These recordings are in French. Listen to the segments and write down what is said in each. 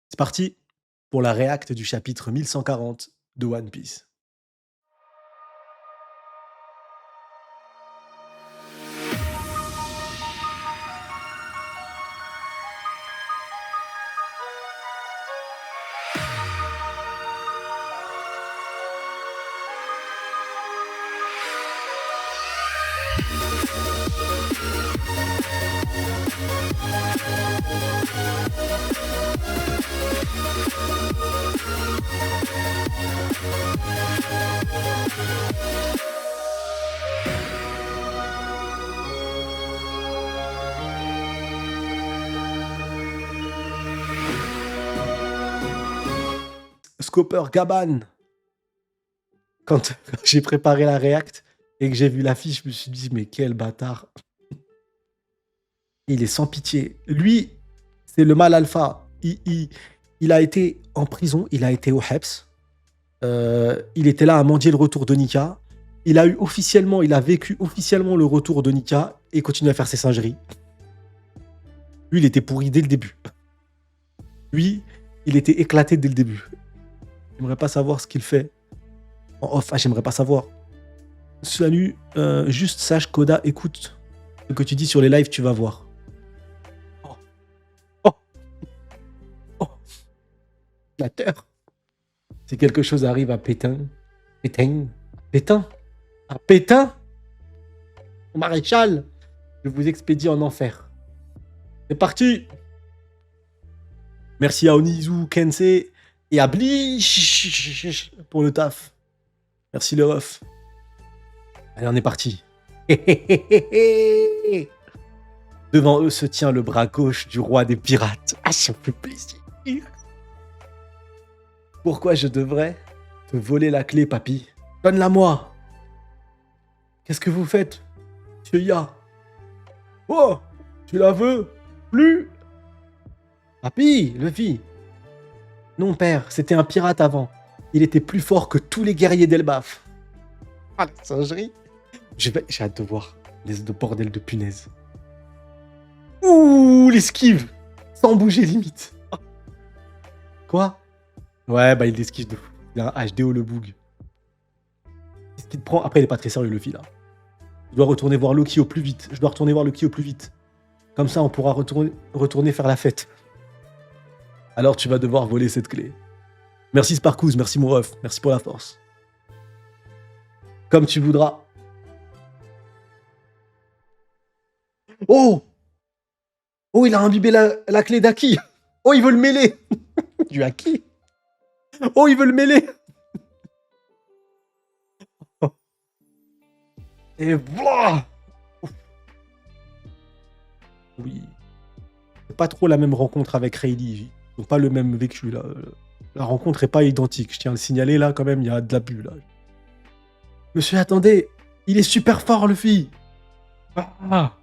C'est parti pour la réacte du chapitre 1140 de One Piece. Scopper Gaban. Quand j'ai préparé la réacte et que j'ai vu l'affiche, je me suis dit, mais quel bâtard. Il est sans pitié. Lui, c'est le mal alpha. Il a été en prison, il a été au Heps. Il était là à mendier le retour de Nika. Il a vécu officiellement le retour de Nika et continue à faire ses singeries. Lui, il était pourri dès le début. Lui, il était éclaté dès le début. J'aimerais pas savoir ce qu'il fait. En off, j'aimerais pas savoir. Salut, juste sache, Koda, écoute ce que tu dis sur les lives, tu vas voir. Oh, oh, oh. Flatteur. Si quelque chose arrive à Pétain, au maréchal, je vous expédie en enfer. C'est parti. Merci à Onizu, Kensei et à Bleach pour le taf. Merci le ref. Allez, on est parti. Devant eux se tient le bras gauche du roi des pirates. Ah, ça me fait plaisir. Pourquoi je devrais te voler la clé, papy? Donne-la-moi. Qu'est-ce que vous faites, monsieur Ya? Oh, tu la veux? Plus? Papy, Luffy. Non, père, c'était un pirate avant. Il était plus fort que tous les guerriers d'Elbaf. Ah, la singerie. J'ai hâte de voir les de bordel de punaise. Ouh, l'esquive. Sans bouger limite. Quoi? Ouais, bah il esquive de fou. Il a un HDO le boug. Qu'est-ce qu'il te prend? Après, il est pas très sérieux, Luffy, là. Je dois retourner voir Loki au plus vite. Comme ça, on pourra retourner faire la fête. Alors, tu vas devoir voler cette clé. Merci Sparkous, merci mon ref, merci pour la force. Comme tu voudras. Oh! Oh, il a imbibé la clé d'Aki. Oh, il veut le mêler. Du Aki. Oh, il veut le mêler. Et voilà. Oui. C'est pas trop la même rencontre avec Rayleigh. Ils n'ont pas le même vécu, là. La rencontre est pas identique. Je tiens à le signaler, là, quand même, il y a de l'abus, là. Monsieur, attendez. Il est super fort, Luffy. Ah.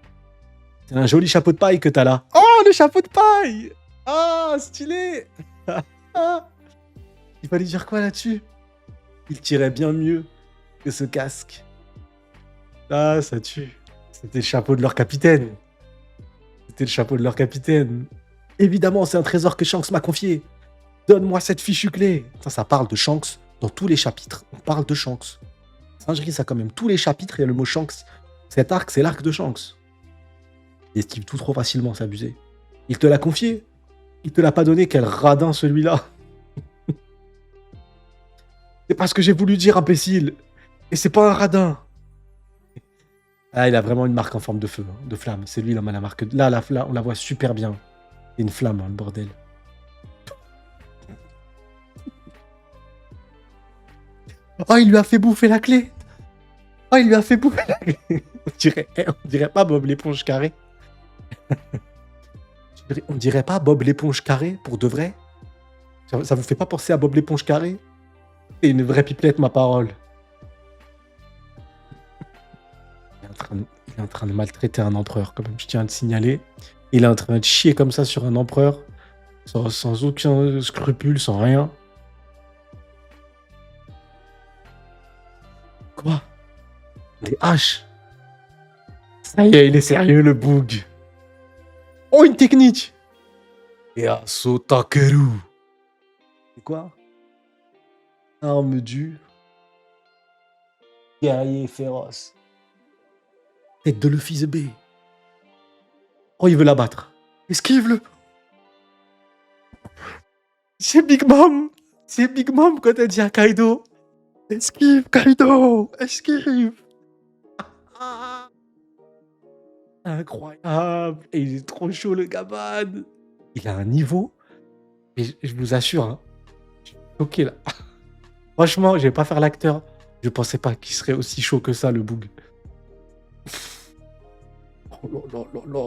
C'est un joli chapeau de paille que t'as là. Oh, le chapeau de paille. Ah, stylé. Il fallait dire quoi là-dessus? Il tirait bien mieux que ce casque. Ah, ça tue. C'était le chapeau de leur capitaine. Évidemment, c'est un trésor que Shanks m'a confié. Donne-moi cette fichue clé. Ça parle de Shanks dans tous les chapitres. On parle de Shanks. Singerie, ça quand même. Tous les chapitres, il y a le mot Shanks. Cet arc, c'est l'arc de Shanks. Il esquive tout trop facilement, c'est abusé. Il te l'a confié. Il te l'a pas donné. Quel radin, celui-là. C'est pas ce que j'ai voulu dire, imbécile. Et c'est pas un radin. Ah, il a vraiment une marque en forme de feu, hein, de flamme. C'est lui, la marque. Là, on la voit super bien. C'est une flamme, hein, le bordel. Oh, il lui a fait bouffer la clé. On dirait pas Bob l'éponge carré. On dirait pas Bob l'éponge carré, pour de vrai. Ça vous fait pas penser à Bob l'éponge carré? C'est une vraie pipelette, ma parole. Il est en train de maltraiter un empereur, quand même, je tiens à le signaler. Il est en train de chier comme ça sur un empereur, sans aucun scrupule, sans rien. Quoi? Des haches? Ça y est, il est sérieux, le boug. Oh, une technique! Yasuo Takeru. C'est quoi? Arme du guerrier féroce. Tête de Luffy the B. Oh, il veut l'abattre. Esquive-le. C'est Big Mom. C'est Big Mom quand elle dit à Kaido. Esquive, Kaido. Esquive. Ah, incroyable. Et il est trop chaud, le Gaban. Il a un niveau. Et je vous assure, hein, je suis choqué là. Franchement, je vais pas faire l'acteur. Je pensais pas qu'il serait aussi chaud que ça, le Boog. Oh là là là là.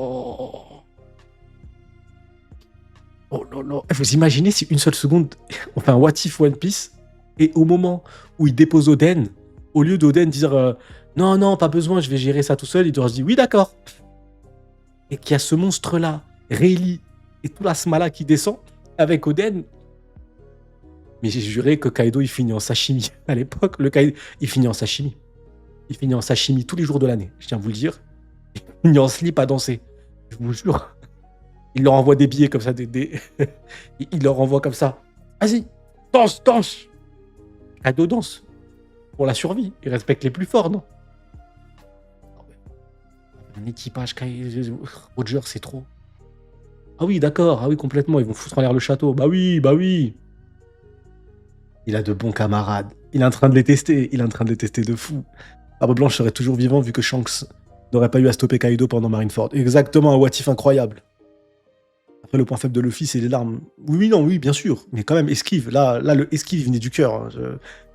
Oh là là. Vous imaginez si une seule seconde, on fait un What If One Piece, et au moment où il dépose Oden, au lieu d'Oden dire non, non, pas besoin, je vais gérer ça tout seul, il doit se dire oui, d'accord. Et qu'il y a ce monstre-là, Rayleigh, et tout l'asma-là qui descend avec Oden. Mais j'ai juré que Kaido, il finit en sashimi. À l'époque, le Kaido, il finit en sashimi. Il finit en sashimi tous les jours de l'année, je tiens à vous le dire. Il finit en slip à danser. Je vous jure. Il leur envoie des billets comme ça. Il leur envoie comme ça. Vas-y, danse, danse. Kaido danse. Pour la survie. Il respecte les plus forts, non? Un équipage, Roger, c'est trop. Ah oui, d'accord. Ah oui, complètement. Ils vont foutre en l'air le château. Bah oui, bah oui. Il a de bons camarades. Il est en train de les tester. Il est en train de les tester de fou. Barbe Blanche serait toujours vivant vu que Shanks n'aurait pas eu à stopper Kaido pendant Marineford. Exactement, un what if incroyable. Après, le point faible de Luffy, c'est les larmes. Oui, non, oui, bien sûr. Mais quand même, esquive. Là, le esquive, il venait du cœur. Hein.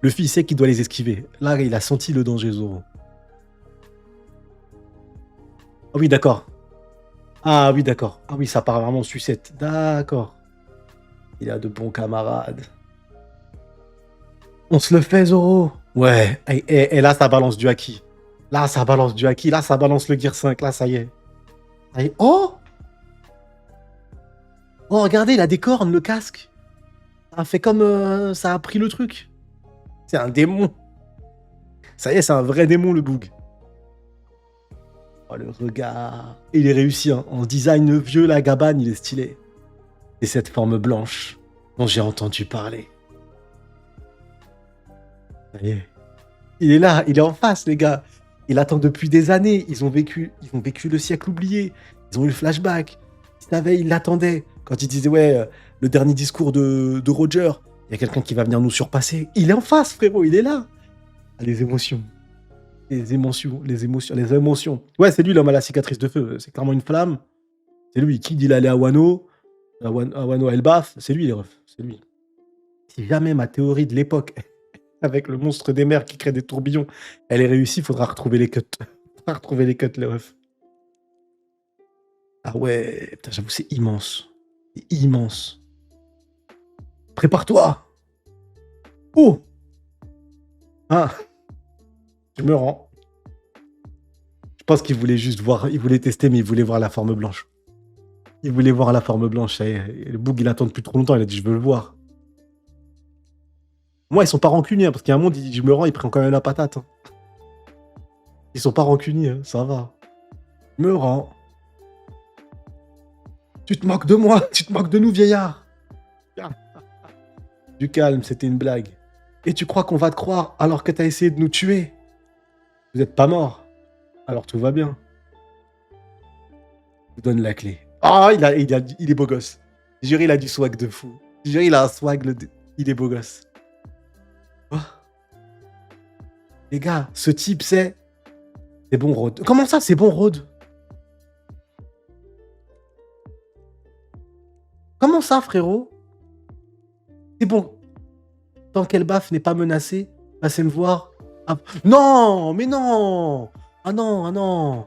Luffy, il sait qu'il doit les esquiver. Là, il a senti le danger, Zoro. Ah oui, d'accord. Ah oui, d'accord. Ah oui, ça part vraiment en sucette. D'accord. Il a de bons camarades. On se le fait, Zoro. Ouais. Et là, ça balance du haki. Là, ça balance du haki. Là, ça balance le Gear 5. Là, ça y est. Ça y est. Oh! Oh, regardez, il a des cornes, le casque. Ça a fait comme... ça a pris le truc. C'est un démon. Ça y est, c'est un vrai démon, le Boog. Oh, le regard. Et il est réussi, hein. En design vieux, la Gabane, il est stylé. C'est cette forme blanche dont j'ai entendu parler. Ça y est. Il est là, il est en face, les gars. Il attend depuis des années. Ils ont vécu le siècle oublié. Ils ont eu le flashback. Ils savaient, ils l'attendaient. Quand il disait, ouais, le dernier discours de Roger, il y a quelqu'un qui va venir nous surpasser. Il est en face, frérot, il est là. Ah, les émotions. Les émotions. Ouais, c'est lui l'homme à la cicatrice de feu. C'est clairement une flamme. C'est lui. Qui dit il allait à Wano, à Wano Elbaf, c'est lui, les refs. C'est lui. Si jamais ma théorie de l'époque, avec le monstre des mers qui crée des tourbillons, elle est réussie, il faudra retrouver les cuts. Les refs. Ah ouais, putain, j'avoue, c'est immense. C'est immense. Prépare-toi. Oh. Ah. Je me rends. Je pense qu'il voulait juste voir, il voulait tester, mais il voulait voir la forme blanche. Il voulait voir la forme blanche. Ça y est. Et le Boog, il attend depuis trop longtemps, il a dit, je veux le voir. Moi, ils sont pas rancuniers, hein, parce qu'il y a un monde, il dit, je me rends, il prend quand même la patate. Hein. Ils sont pas rancuniers, hein, ça va. Je me rends. Tu te moques de moi, tu te moques de nous, vieillard. Du calme, c'était une blague. Et tu crois qu'on va te croire alors que t'as essayé de nous tuer? Vous êtes pas morts. Alors tout va bien. Je vous donne la clé. Ah, il est beau gosse. Juré, il a du swag de fou. Juré, il a un swag, il est beau gosse. Oh. Les gars, ce type, c'est bon Road. Comment ça, c'est bon Road? Comment ça, frérot? C'est bon. Tant qu'Elbaf n'est pas menacé, passez me voir. Ah. Non, mais non. Ah non, ah non.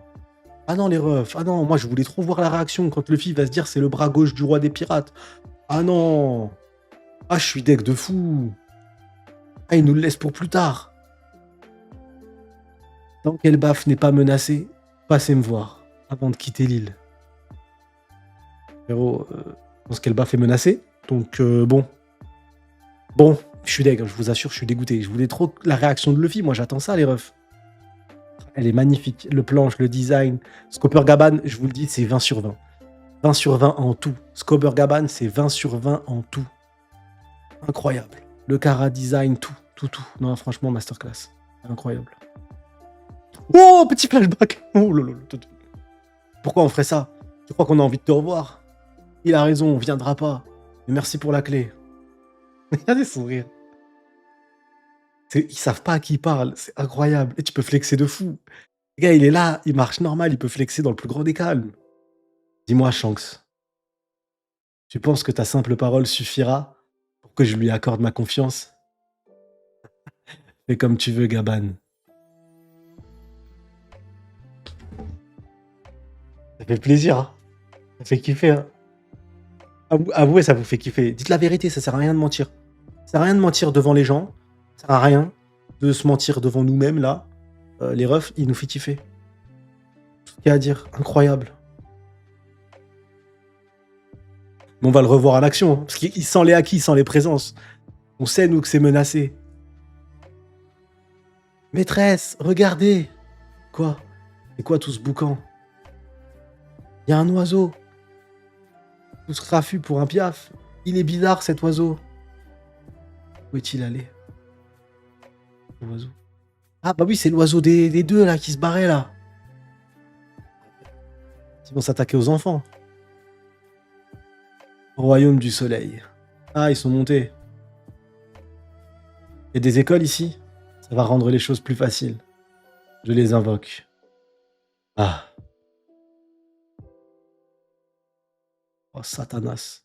Ah non, les refs. Ah non, moi, je voulais trop voir la réaction quand Luffy va se dire c'est le bras gauche du roi des pirates. Ah non. Ah, je suis deg de fou. Ah, il nous le laisse pour plus tard. Tant qu'Elbaf n'est pas menacé, passez me voir avant de quitter l'île. Frérot, je pense qu'Elbaf est menacé. Donc, bon. Bon, je suis deg, je vous assure, je suis dégoûté. Je voulais trop la réaction de Luffy. Moi, j'attends ça, les refs. Elle est magnifique. Le planche, le design. Scopper Gaban, je vous le dis, c'est 20 sur 20. 20 sur 20 en tout. Scopper Gaban, c'est 20 sur 20 en tout. Incroyable. Le Kara design, tout, tout, tout. Non, franchement, masterclass. Incroyable. Oh, petit flashback. Oh là là. Pourquoi on ferait ça? Tu crois qu'on a envie de te revoir? Il a raison, on viendra pas. Mais merci pour la clé. Regardez son rire. Ils savent pas à qui ils parlent. C'est incroyable. Et tu peux flexer de fou. Le gars, il est là, il marche normal, il peut flexer dans le plus grand des calmes. Dis-moi, Shanks, tu penses que ta simple parole suffira pour que je lui accorde ma confiance? Fais comme tu veux, Gaban. Ça fait plaisir, hein. Ça fait kiffer, hein. Avouez, ça vous fait kiffer. Dites la vérité, ça sert à rien de mentir. Ça sert à rien de mentir devant les gens. Ça sert à rien de se mentir devant nous-mêmes, là. Les refs, il nous fait kiffer. Tout ce qu'il y a à dire, incroyable. Mais on va le revoir en action, hein, parce qu'il sent les acquis, il sent les présences. On sait, nous, que c'est menacé. Maîtresse, regardez. Quoi? C'est quoi tout ce boucan? Il y a un oiseau. Tout ce raffut pour un piaf. Il est bizarre, cet oiseau. Où est-il allé? L'oiseau. Ah bah oui, c'est l'oiseau des deux, là, qui se barrait, là. Ils vont s'attaquer aux enfants. Royaume du soleil. Ah, ils sont montés. Il y a des écoles ici. Ça va rendre les choses plus faciles. Je les invoque. Ah. Oh, Satanas.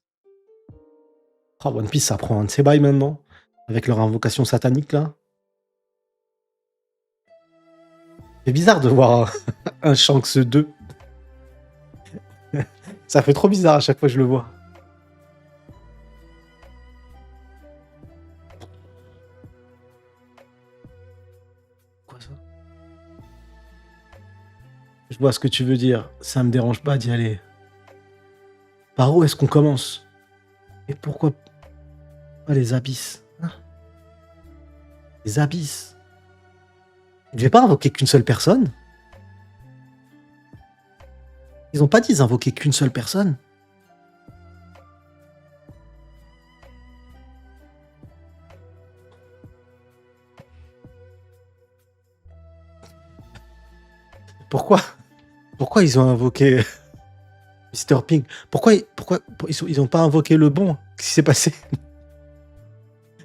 Oh, One Piece, ça prend un de ses bails maintenant. Avec leur invocation satanique, là. C'est bizarre de voir un Shanks 2. Ça fait trop bizarre à chaque fois que je le vois. Quoi ça? Je vois ce que tu veux dire. Ça me dérange pas d'y aller. Par où est-ce qu'on commence? Et pourquoi pas les abysses, hein? Les abysses. Ils devaient pas invoquer qu'une seule personne? Ils ont pas dit ils invoquaient qu'une seule personne? Pourquoi ils ont invoqué Mr. Pink? Pourquoi ils ont pas invoqué le bon? Qu'est-ce qui s'est passé?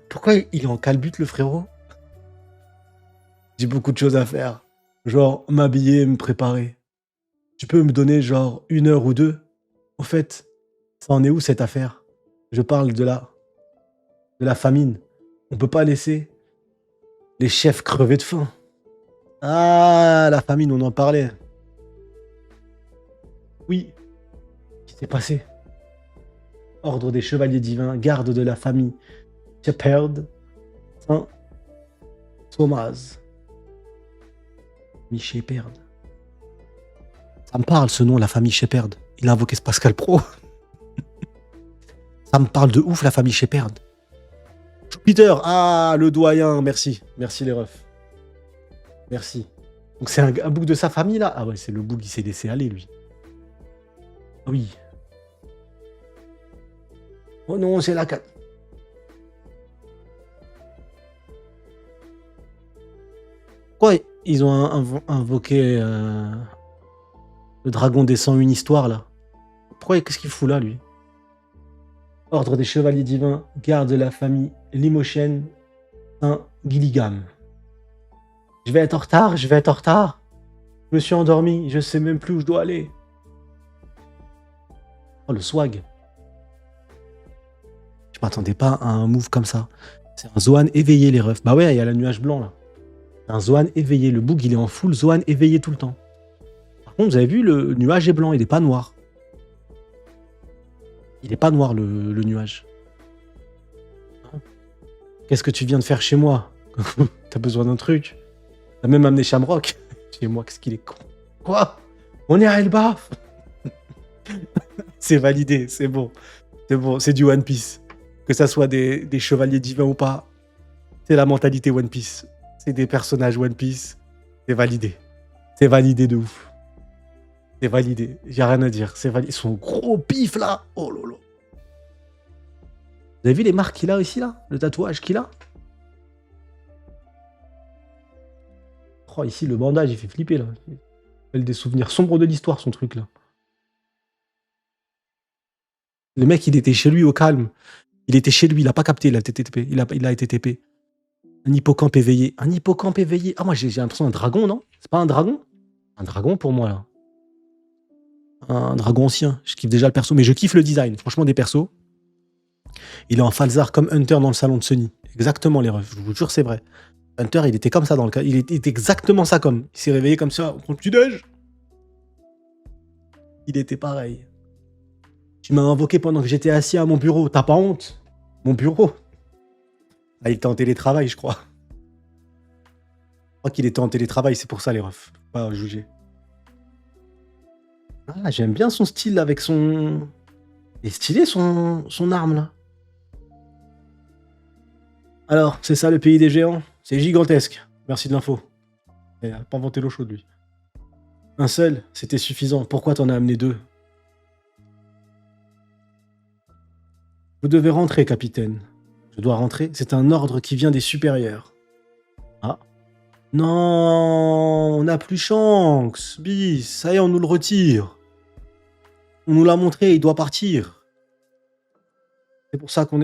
Pourquoi il est en calbute, le frérot? J'ai beaucoup de choses à faire. Genre, m'habiller, me préparer. Tu peux me donner genre 1 heure ou 2? En fait, ça en est où cette affaire? Je parle de la famine. On peut pas laisser les chefs crever de faim. Ah, la famine, on en parlait. Oui. Qu'est-ce qui s'est passé? Ordre des chevaliers divins, garde de la famille Shepard, Saint Thomas. Shepard. Ça me parle ce nom, la famille Shepard. Il a invoqué ce Pascal Pro. Ça me parle de ouf, la famille Shepard. Jupiter, ah, le doyen, merci. Merci les refs. Merci. Donc c'est un bouc de sa famille là? Ah ouais, c'est le bouc qui s'est laissé aller lui. Ah oui. Oh non, c'est la 4. Pourquoi ils ont invoqué le dragon des 101 histoires là? Pourquoi, qu'est-ce qu'il fout là lui? Ordre des chevaliers divins, garde de la famille Limoshen, Saint Gilligam. Je vais être en retard, je vais être en retard. Je me suis endormi, je sais même plus où je dois aller. Oh, le swag. Je m'attendais pas à un move comme ça. C'est un Zoan éveillé, les refs. Bah ouais, il y a le nuage blanc, là. Un Zoan éveillé. Le bug, il est en full Zoan éveillé tout le temps. Par contre, vous avez vu, le nuage est blanc, il est pas noir. Il est pas noir, le nuage. Hein? Qu'est-ce que tu viens de faire chez moi? T'as besoin d'un truc? T'as même amené Shamrock? Chez moi, qu'est-ce qu'il est con. Quoi? On est à Elbaf. C'est validé, c'est bon. C'est bon, c'est du One Piece. Que ça soit des chevaliers divins ou pas, c'est la mentalité One Piece. C'est des personnages One Piece. C'est validé. C'est validé de ouf. C'est validé. J'ai rien à dire. C'est validé. Son gros pif là. Oh lolo. Vous avez vu les marques qu'il a ici, là? Le tatouage qu'il a? Oh, ici, le bandage, il fait flipper, là. Il rappelle des souvenirs sombres de l'histoire, son truc, là. Le mec, il était chez lui au calme. Il était chez lui, il a pas capté, il a été TP. Il a été TP. Un hippocampe éveillé. Un hippocampe éveillé. Ah, moi, j'ai l'impression d'un dragon, non? C'est pas un dragon? Un dragon pour moi, là. Un dragon ancien. Je kiffe déjà le perso, mais je kiffe le design. Franchement, des persos. Il est en Falzar comme Hunter dans le salon de Sony. Exactement, les refs. Je vous jure, c'est vrai. Hunter, il était comme ça dans le cas. Il était exactement ça comme. Il s'est réveillé comme ça. On prend le petit-déj. Il était pareil. Tu m'as invoqué pendant que j'étais assis à mon bureau. T'as pas honte? Mon bureau. Ah, il était en télétravail, je crois. Je crois qu'il était en télétravail, c'est pour ça, les refs. Faut pas juger. Ah, j'aime bien son style avec son... Il est stylé, son arme, là. Alors, c'est ça le pays des géants? C'est gigantesque. Merci de l'info. Il a pas inventé l'eau chaude, lui. Un seul, c'était suffisant. Pourquoi t'en as amené deux? Vous devez rentrer, capitaine. Je dois rentrer? C'est un ordre qui vient des supérieurs. Ah. Non, on n'a plus Shanks. Bis, ça y est, on nous le retire. On nous l'a montré, il doit partir. C'est pour ça qu'on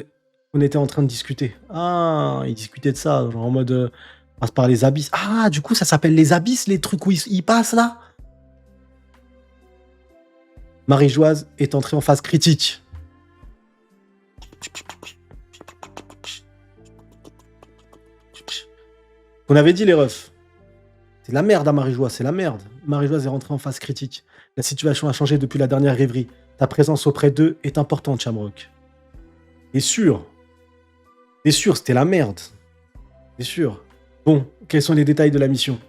était en train de discuter. Ah, ils discutaient de ça, genre en mode... on passe par les abysses. Ah, du coup, ça s'appelle les abysses, les trucs où ils passent, là? Marie-Joise est entrée en phase critique. On avait dit, les refs. C'est la merde à Marie-Joise, c'est la merde. Marie-Joise est rentrée en phase critique. La situation a changé depuis la dernière rêverie. Ta présence auprès d'eux est importante, Shamrock. T'es sûr? T'es sûr, c'était la merde. T'es sûr? Bon, quels sont les détails de la mission?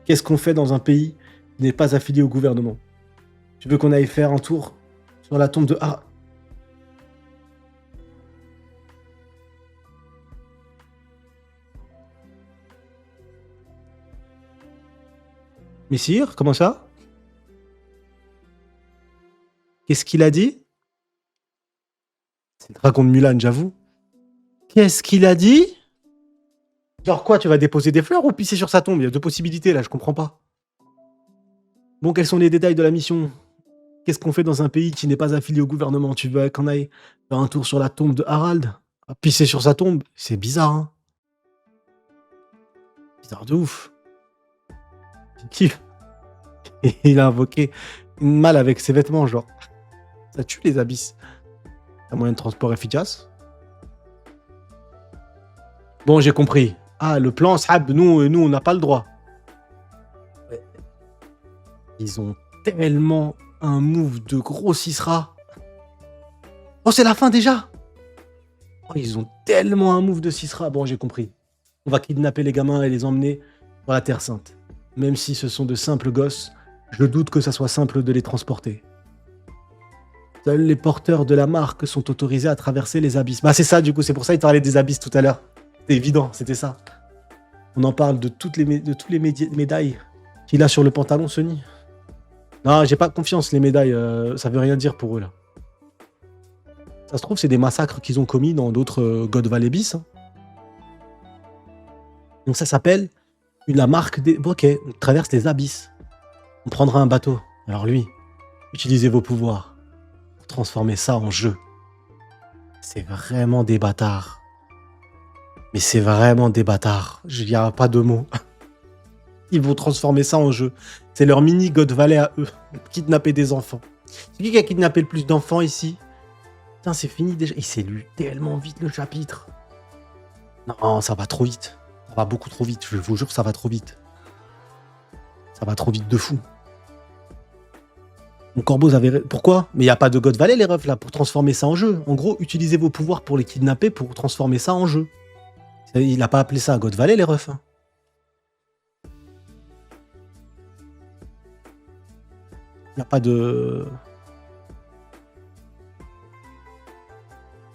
Qu'est-ce qu'on fait dans un pays qui n'est pas affilié au gouvernement? Tu veux qu'on aille faire un tour sur la tombe de... Ah. Messire, comment ça? Qu'est-ce qu'il a dit? C'est le dragon de Mulan, j'avoue. Qu'est-ce qu'il a dit? Genre quoi, tu vas déposer des fleurs ou pisser sur sa tombe? Il y a deux possibilités là, je comprends pas. Bon, quels sont les détails de la mission? Qu'est-ce qu'on fait dans un pays qui n'est pas affilié au gouvernement? Tu veux qu'on aille faire un tour sur la tombe de Harald? Pisser sur sa tombe? C'est bizarre, hein? Bizarre de ouf. Qui? Il a invoqué une malle avec ses vêtements, genre. Ça tue les abysses. Un moyen de transport efficace. Bon, j'ai compris. Ah, le plan, Sahab, nous on n'a pas le droit. Ils ont tellement un move de gros Sisra. Oh, c'est la fin déjà. Oh, ils ont tellement un move de Sisra. Bon, j'ai compris. On va kidnapper les gamins et les emmener dans la Terre Sainte. Même si ce sont de simples gosses, je doute que ça soit simple de les transporter. Seuls les porteurs de la marque sont autorisés à traverser les abysses. Bah, c'est ça, du coup, c'est pour ça qu'il parlait des abysses tout à l'heure. C'est évident, c'était ça. On en parle de toutes les médailles qu'il a sur le pantalon, Sony. Non, j'ai pas confiance, les médailles, ça veut rien dire pour eux, là. Ça se trouve, c'est des massacres qu'ils ont commis dans d'autres God Valley bis. Hein. Donc ça s'appelle la marque des... Bon, ok, on traverse les abysses. On prendra un bateau. Alors lui, utilisez vos pouvoirs pour transformer ça en jeu. C'est vraiment des bâtards. Mais c'est vraiment des bâtards. Il n'y a pas de mots. Ils vont transformer ça en jeu. C'est leur mini God Valley à eux. Kidnapper des enfants. C'est qui a kidnappé le plus d'enfants ici? Putain, c'est fini déjà. Il s'est lu tellement vite le chapitre. Non, ça va trop vite. Ça va beaucoup trop vite. Je vous jure, ça va trop vite. Ça va trop vite de fou. Mon corbeau avait... Pourquoi? Mais il n'y a pas de God Valley, les refs, là, pour transformer ça en jeu. En gros, utilisez vos pouvoirs pour les kidnapper, pour transformer ça en jeu. Il n'a pas appelé ça God Valley, les refs. Hein. Il n'y a pas de...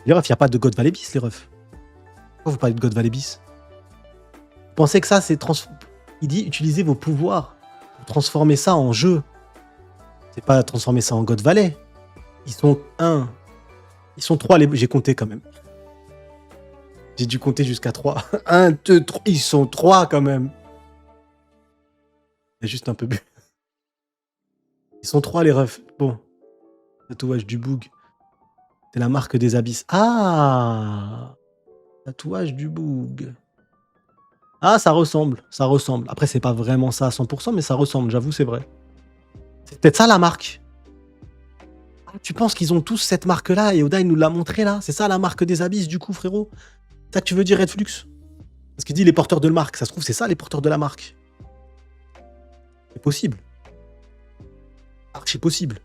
Les refs, il n'y a pas de God Valley bis, les refs. Pourquoi vous parlez de God Valley bis? Vous pensez que ça, c'est... Il dit, utilisez vos pouvoirs pour transformer ça en jeu. C'est pas transformer ça en God Valley. Ils sont 1. Ils sont 3, j'ai compté quand même. J'ai dû compter jusqu'à 3. 1, 2, 3. Ils sont 3 quand même. Il y a juste un peu bu. Ils sont 3 les refs. Bon. Tatouage du boug. C'est la marque des abysses. Ah! Tatouage du boug. Ah, ça ressemble. Ça ressemble. Après, c'est pas vraiment ça à 100%, mais ça ressemble. J'avoue, c'est vrai. C'est peut-être ça la marque. Ah, tu penses qu'ils ont tous cette marque-là et Oda, il nous l'a montré là? C'est ça la marque des abysses, du coup, frérot? C'est ça que tu veux dire, Redflux? Parce qu'il dit les porteurs de la marque. Ça se trouve, c'est ça les porteurs de la marque. C'est possible. Archi possible.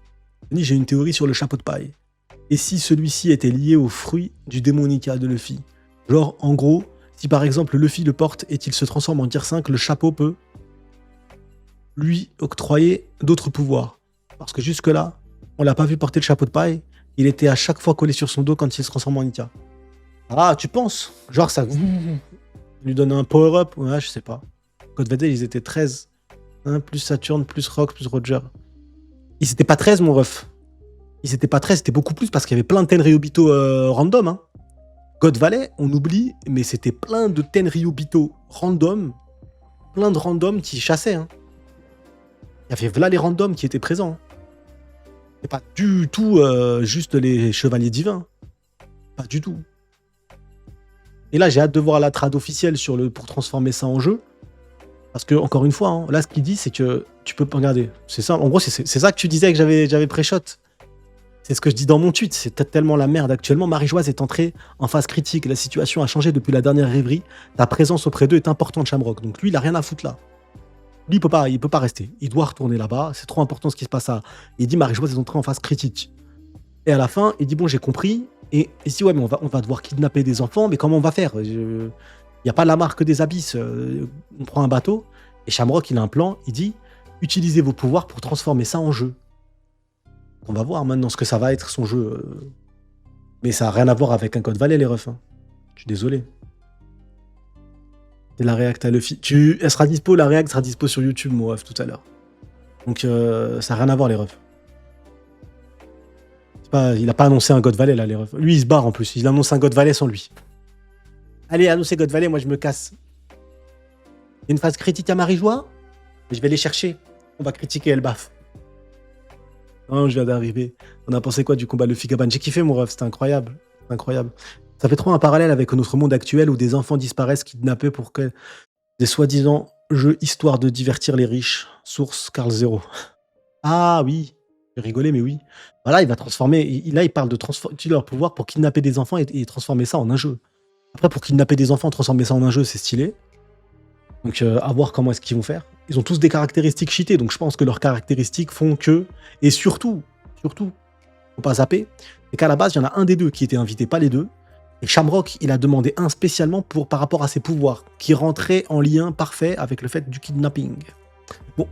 J'ai une théorie sur le chapeau de paille. Et si celui-ci était lié au fruit du démon Nika de Luffy? Genre, en gros, si par exemple Luffy le porte et qu'il se transforme en Gear 5, le chapeau peut lui octroyer d'autres pouvoirs. Parce que jusque-là, on l'a pas vu porter le chapeau de paille. Il était à chaque fois collé sur son dos quand il se transforme en Nika. Ah, tu penses? Genre, ça lui donne un power-up? Ouais, je sais pas. God Vessel, ils étaient 13. Hein, plus Saturne, plus Rock, plus Roger. Ils étaient pas 13, mon ref. Ils étaient pas 13, c'était beaucoup plus parce qu'il y avait plein de Tenryubito random. Hein. God Valley, on oublie, mais c'était plein de Tenryubito random. Plein de randoms qui chassaient. Hein. Il y avait là les randoms qui étaient présents. C'est pas du tout juste les chevaliers divins. Pas du tout. Et là, j'ai hâte de voir la trad officielle pour transformer ça en jeu. Parce que, encore une fois, hein, là, ce qu'il dit, c'est que tu peux pas regarder. C'est ça, en gros, c'est ça que tu disais que j'avais pré-shot. C'est ce que je dis dans mon tweet. C'est tellement la merde. Actuellement, Marie-Joise est entrée en phase critique. La situation a changé depuis la dernière rêverie. Ta présence auprès d'eux est importante, Shamrock. Donc lui, il a rien à foutre là. Lui, il peut pas rester. Il doit retourner là-bas. C'est trop important ce qui se passe là. Il dit Marie-Joise est entrée en phase critique. Et à la fin, il dit bon, j'ai compris. Et il dit ouais, mais on va devoir kidnapper des enfants. Mais comment on va faire? Il n'y a pas la marque des abysses. On prend un bateau. Et Shamrock, il a un plan. Il dit utilisez vos pouvoirs pour transformer ça en jeu. On va voir maintenant ce que ça va être son jeu. Mais ça n'a rien à voir avec un God Valley, les refs. Hein. Je suis désolé. Et la React à Luffy. Elle sera dispo, la React sera dispo sur YouTube, mon ref, tout à l'heure. Donc ça n'a rien à voir, les refs. Il n'a pas annoncé un God Valley, là, les refs. Lui, il se barre en plus. Il annonce un God Valley sans lui. Allez, annoncez God Valley, moi je me casse. Il y a une phase critique à Marie-Joie. Je vais les chercher. On va critiquer Elbaf. Non, je viens d'arriver. On a pensé quoi du combat Luffy Gaban? J'ai kiffé, mon ref, c'était incroyable. Incroyable. Ça fait trop un parallèle avec notre monde actuel où des enfants disparaissent kidnappés pour que des soi-disant jeux histoire de divertir les riches. Source Carl Zero. Ah oui, j'ai rigolé, mais oui. Voilà, il va transformer. Là, il parle de utiliser leur pouvoir pour kidnapper des enfants et transformer ça en un jeu. Après, pour kidnapper des enfants, transformer ça en un jeu, c'est stylé. Donc, à voir comment est-ce qu'ils vont faire. Ils ont tous des caractéristiques cheatées, donc je pense que leurs caractéristiques font que... Et surtout, faut pas zapper, c'est qu'à la base, il y en a un des deux qui était invité, pas les deux. Et Shamrock, il a demandé un spécialement par rapport à ses pouvoirs, qui rentrait en lien parfait avec le fait du kidnapping. Bon,